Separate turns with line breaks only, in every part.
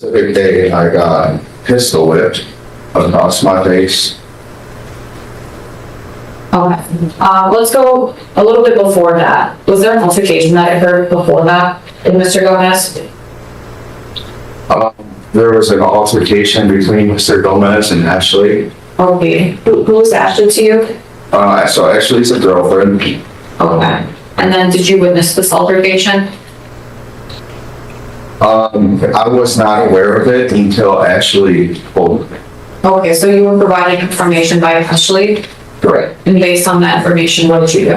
specific day I got pistol whipped across my face.
Okay. Let's go a little bit before that. Was there an altercation that occurred before that with Mr. Gomez?
There was an altercation between Mr. Gomez and Ashley.
Okay. Who was Ashley to you?
So Ashley's a girlfriend.
Okay. And then did you witness this altercation?
I was not aware of it until Ashley told me.
Okay, so you were provided information by Ashley?
Correct.
And based on that information, what did you do?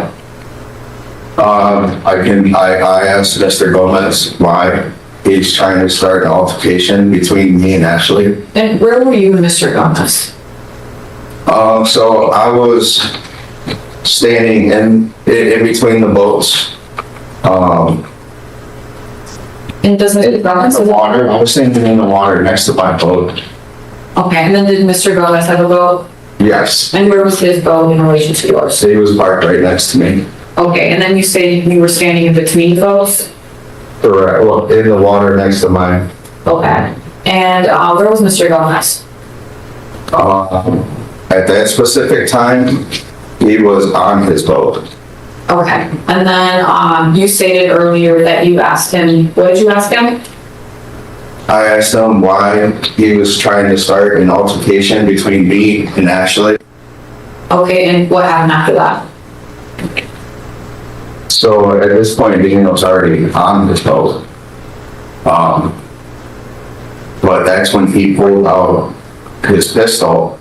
I asked Mr. Gomez why he's trying to start an altercation between me and Ashley.
And where were you and Mr. Gomez?
So I was standing in between the boats.
And does Mr. Gomez have a water?
I was standing in the water next to my boat.
Okay, and then did Mr. Gomez have a boat?
Yes.
And where was his boat in relation to yours?
He was parked right next to me.
Okay, and then you say you were standing in between boats?
Correct. Well, in the water next to mine.
Okay. And where was Mr. Gomez?
At that specific time, he was on his boat.
Okay. And then you stated earlier that you asked him, what did you ask him?
I asked him why he was trying to start an altercation between me and Ashley.
Okay, and what happened after that?
So at this point, Dean was already on his boat. But that's when he pulled out his pistol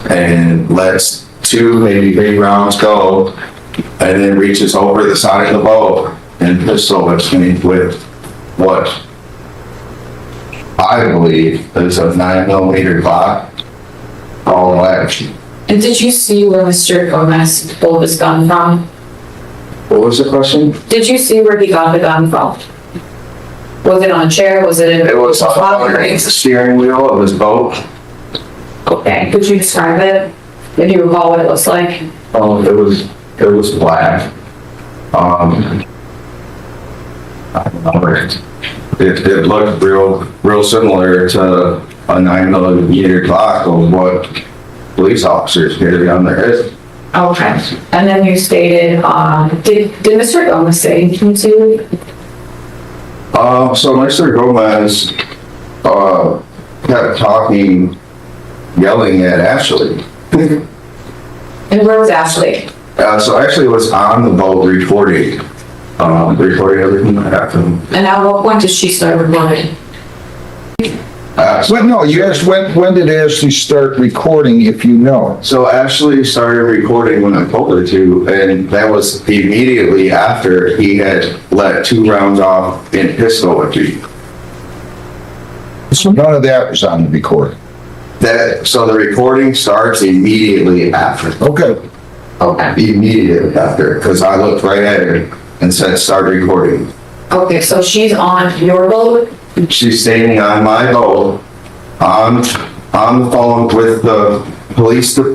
and lets 2, maybe 3 rounds go, and then reaches over the side of the boat and pistol whips me with what I believe is a 9mm Glock, all ledge.
And did you see where Mr. Gomez pulled his gun from?
What was the question?
Did you see where he got the gun from? Was it on a chair? Was it in?
It was underneath the steering wheel of his boat.
Okay, could you describe it? If you recall what it looks like?
It was black. I don't know. It looked real similar to a 9mm Glock of what police officers carry on their head.
Okay, and then you stated, did Mr. Gomez say anything to you?
So Mr. Gomez, kept talking, yelling at Ashley.
And where was Ashley?
So Ashley was on the boat recording everything that happened.
And at what point did she start recording?
Well, no, you asked when did Ashley start recording, if you know?
So Ashley started recording when I told her to, and that was immediately after he had let 2 rounds off in pistol whip me.
So none of that was on the recording.
So the recording starts immediately after.
Okay.
Okay.
Immediately after, because I looked right at her and said, start recording.
Okay, so she's on your boat?
She's standing on my boat, on the phone with the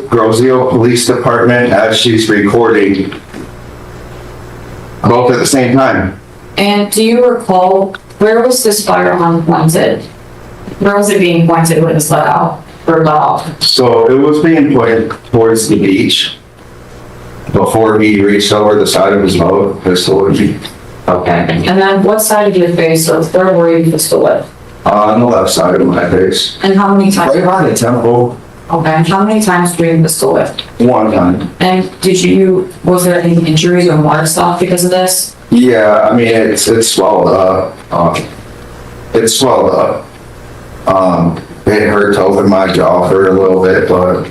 Grosio Police Department as she's recording, both at the same time.
And do you recall, where was this firearm pointed? Where was it being pointed when it was let out, or let off?
So it was being pointed towards the beach before he reached over the side of his boat, pistol whipped me.
Okay, and then what side of your face, so where were you pistol whipped?
On the left side of my face.
And how many times?
Right by the temple,
Okay, and how many times were you pistol whipped?
1 time.
And was there any injuries or more stuff because of this?
Yeah, I mean, it's swelled up. It swelled up. It hurt over my jaw for a little bit, but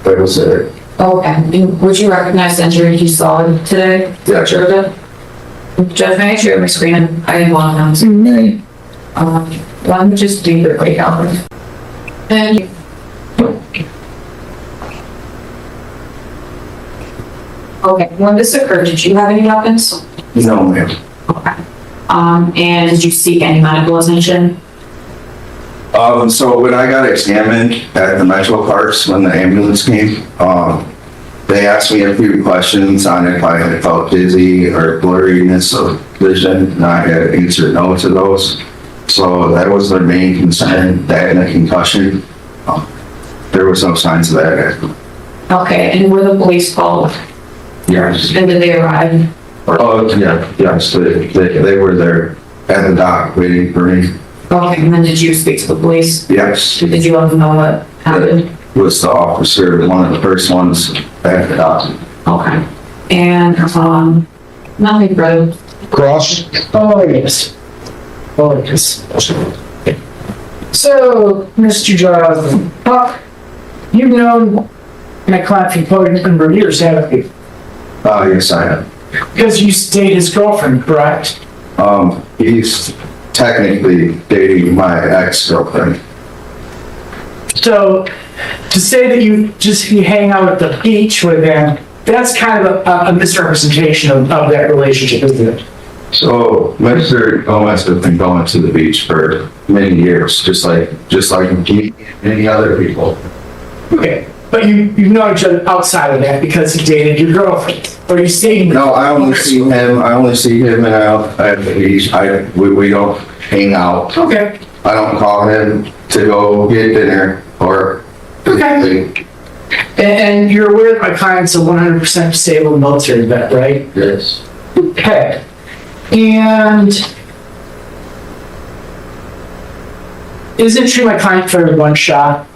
that was it.
Okay, and would you recognize the injury you saw today?
Yeah, sure.
Judge, may I share my screen? I didn't want to.
May.
Why don't we just do the breakout room? And okay, when this occurred, did you have any weapons?
No, ma'am.
Okay. And did you seek any medical attention?
So when I got examined at the Metro Parks, when the ambulance came, they asked me a few questions on if I had felt dizzy or blurriness of vision, and I had answered no to those. So that was their main concern, that and a concussion. There was no signs of that.
Okay, and were the police called?
Yes.
And did they arrive?
Oh, yeah, yes, they were there at the dock waiting for me.
Okay, and then did you speak to the police?
Yes,
Did you let them know what happened?
was the officer, one of the first ones at the dock.
Okay. And, nothing further.
Cross?
Oh, yes. Oh, yes. So, Mr. Buck, you've known my client for quite a number of years, haven't you?
Yes, I have.
Because you dated his girlfriend, correct?
He's technically dating my ex-girlfriend.
So, to say that you hang out at the beach with him, that's kind of a misrepresentation of that relationship, isn't it?
So, Mr. Gomez has been going to the beach for many years, just like any other people.
Okay, but you've known each other outside of that because he dated your girlfriend, or you stayed with
No, I only see him and out at the beach. We don't hang out.
Okay,
I don't call him to go get dinner or
okay. And you're aware that my client's a 100% disabled military vet, right?
Yes.
Okay. And is it true my client fired one shot?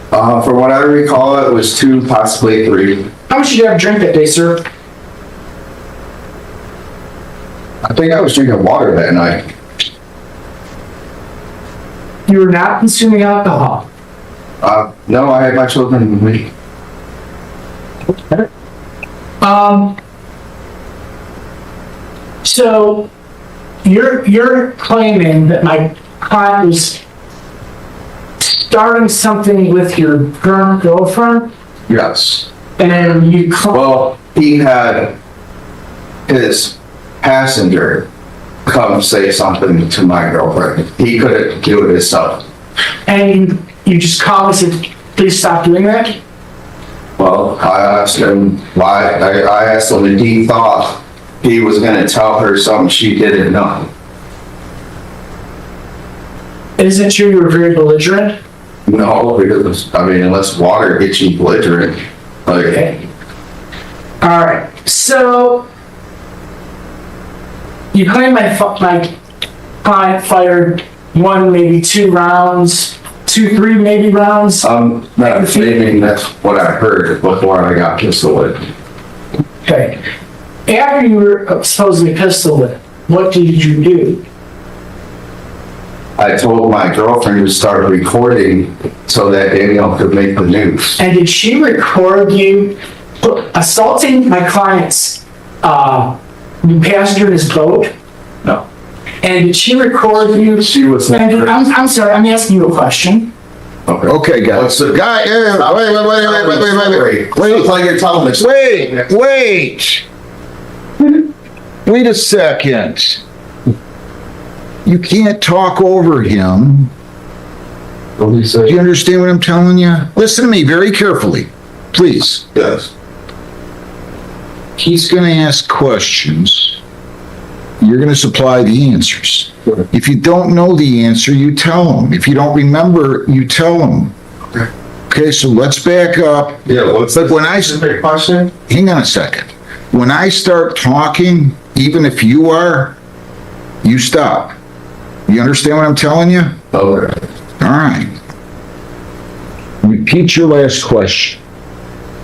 From what I recall, it was 2, possibly 3.
How much did you have to drink that day, sir?
I think I was drinking water that night.
You were not consuming alcohol.
No, I had my children with me.
So you're claiming that my client was starting something with your current girlfriend,
Yes.
and you
Well, he had his passenger come say something to my girlfriend. He couldn't do it himself.
and you just called and said, please stop doing that?
Well, I asked him why, I asked him if he thought he was gonna tell her something she didn't know.
Isn't it true you were very belligerent?
No, because, I mean, unless water gets you belligerent, like,
Okay. All right. So you claim my client fired 1, maybe 2 rounds, 2, 3 maybe rounds.
I'm not claiming that's what I heard before I got pistol whipped.
Okay. After you were supposedly pistol whipped, what did you do?
I told my girlfriend to start recording so that Danielle could make the news.
And did she record you assaulting my client's passenger in his boat?
No.
And did she record you?
She was
And
never.
I'm sorry, I'm asking you a question.
Okay, guys.
What's the-
Guy, wait.
It's like you're telling us.
Wait a second. You can't talk over him.
What did he
Do
say?
you understand what I'm telling you? Listen to me very carefully, please.
Yes.
He's gonna ask questions. You're gonna supply the answers.
Sure.
If you don't know the answer, you tell him. If you don't remember, you tell him.
Okay.
Okay, so let's back up.
Yeah, what's
But when I,
specific question?
hang on a second. When I start talking, even if you are, you stop. You understand what I'm telling you?
Okay.
All right. Repeat your last question.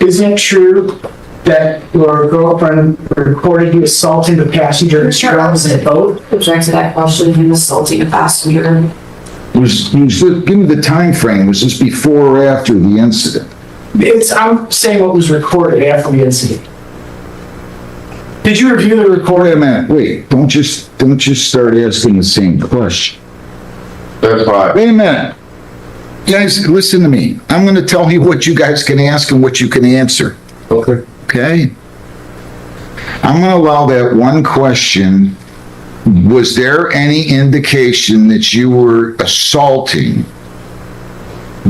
Isn't it true that your girlfriend recorded you assaulting the passenger in the boat?
Object to that question, him assaulting a passenger.
Give me the time frame. Was this before or after the incident?
I'm saying what was recorded after the incident. Did you review the
Wait a
recording?
minute. Wait. Don't just start asking the same question.
That's why.
Wait a minute. Guys, listen to me. I'm going to tell you what you guys can ask and what you can answer.
Okay.
Okay? I'm going to allow that one question. Was there any indication that you were assaulting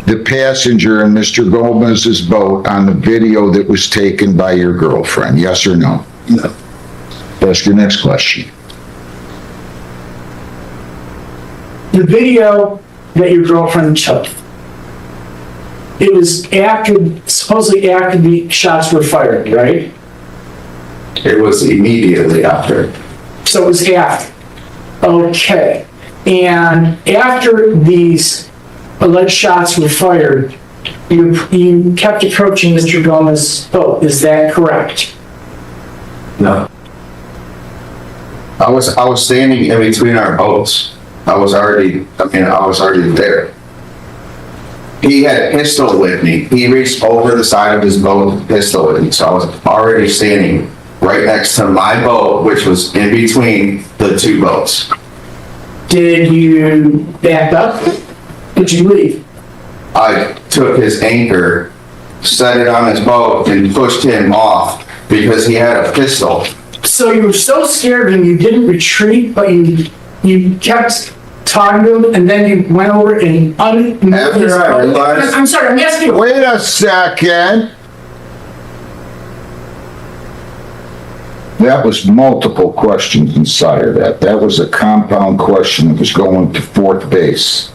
the passenger in Mr. Gomez's boat on the video that was taken by your girlfriend? Yes or no?
No.
Ask your next question.
the video that your girlfriend took, it was supposedly after the shots were fired, right?
It was immediately after.
So it was after. Okay. And after these alleged shots were fired, you kept approaching Mr. Gomez's boat. Is that correct?
No. I was standing in between our boats. I was already there. He had a pistol with me. He reached over the side of his boat with a pistol with me, so I was already standing right next to my boat, which was in between the two boats.
Did you back up? Did you leave?
I took his anchor, set it on his boat, and pushed him off because he had a pistol.
So you were so scared and you didn't retreat, but you kept talking to him, and then you went over and unmoved his
After I
boat.
realized-
I'm sorry, I'm asking you.
Wait a second. That was multiple questions inside of that. That was a compound question that was going to fourth base.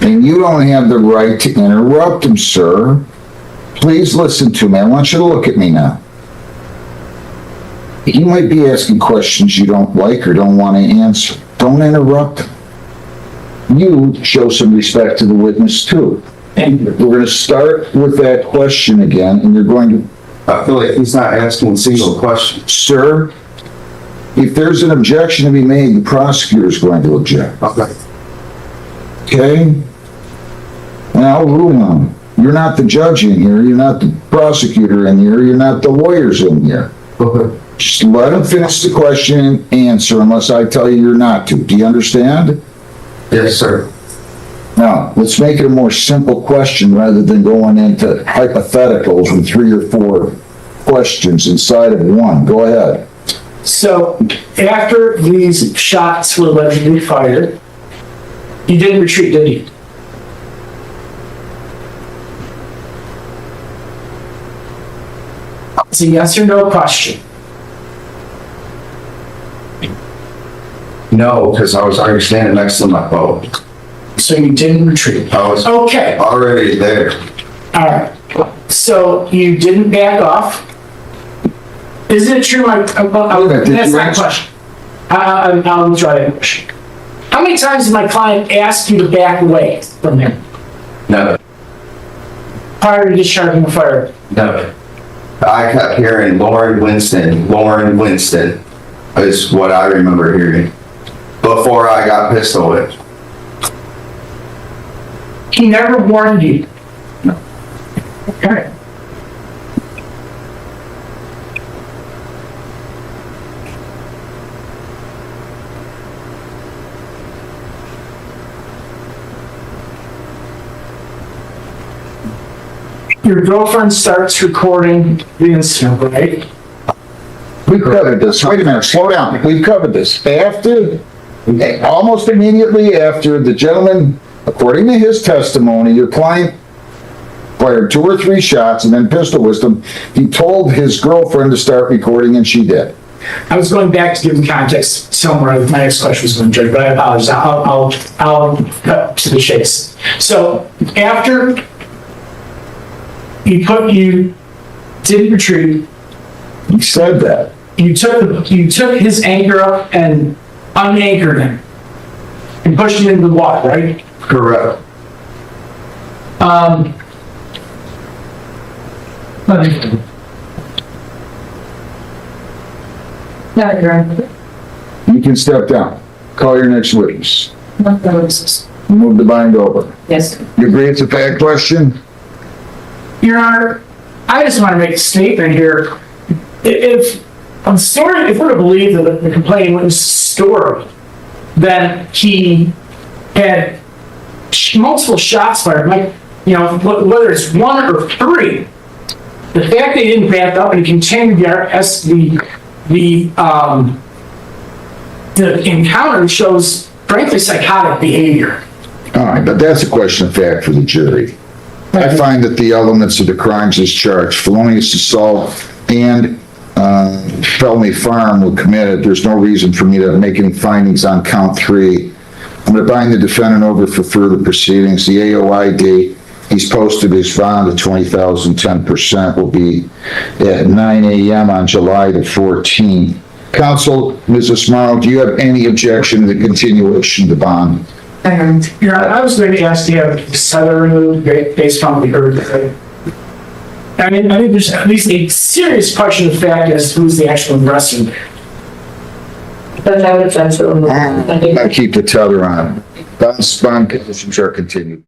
And you don't have the right to interrupt him, sir. Please listen to me. I want you to look at me now. He might be asking questions you don't like or don't want to answer. Don't interrupt him. You show some respect to the witness too.
Thank you.
We're going to start with that question again, and you're going to,
I feel like he's not asking a single question.
sir, if there's an objection to be made, the prosecutor's going to object.
Okay.
Okay? And I'll rule on it. You're not the judge in here, you're not the prosecutor in here, you're not the lawyers in here.
Okay.
Just let him finish the question and answer unless I tell you you're not to. Do you understand?
Yes, sir.
Now, let's make it a more simple question rather than going into hypotheticals with 3 or 4 questions inside of one. Go ahead.
So after these shots were allegedly fired, you didn't retreat, did you? It's a yes or no question.
No, because I was already standing next to my boat.
So you didn't retreat.
I was
Okay, all
already there.
right. So you didn't back off. Is it true,
Did
that's
you
not a
answer?
question. I'll try that question. How many times did my client ask you to back away from him
No,
prior to discharging the fire?
no. I kept hearing Lauren Winston is what I remember hearing before I got pistol whipped.
He never warned you? No. Okay. Your girlfriend starts recording the incident, right?
We've covered this. Wait a minute, slow down. We've covered this. Almost immediately after the gentleman, according to his testimony, your client fired 2 or 3 shots and then pistol whipped him. He told his girlfriend to start recording and she did.
I was going back to give him context somewhere. My next question was going to Judge, but I apologize. I'll cut to the chase. So after you didn't retreat,
He said that.
you took his anchor up and unanchored him and pushed him into the water, right?
Correct.
No, Your Honor.
You can step down. Call your next witness.
No notices.
Move the bind over.
Yes.
You agree it's a fact question?
Your Honor, I just want to make a statement here. If we're to believe that the complaining witness' story, then he had multiple shots fired, like, whether it's 1 or 3, the fact that he didn't back up and he continued the encounter shows, frankly, psychotic behavior.
All right, but that's a question of fact for the jury. I find that the elements of the crimes as charged, felonious assault and felony firearm were committed. There's no reason for me to make any findings on count 3 I'm going to bind the defendant over for further proceedings. The AOI date, he's posted his bond of $20,000, 10% will be at 9 a.m. on July the 14th. Counsel, Mrs. Morrow, do you have any objection to the continuation of the bond?
Your Honor, I was going to ask, do you have the seller removed based on what we heard today? I mean, I think there's at least a serious question of fact as to who's the actual aggressor.
But I would object to remove.
I'm going to keep the tether on. Bond conditions are continued.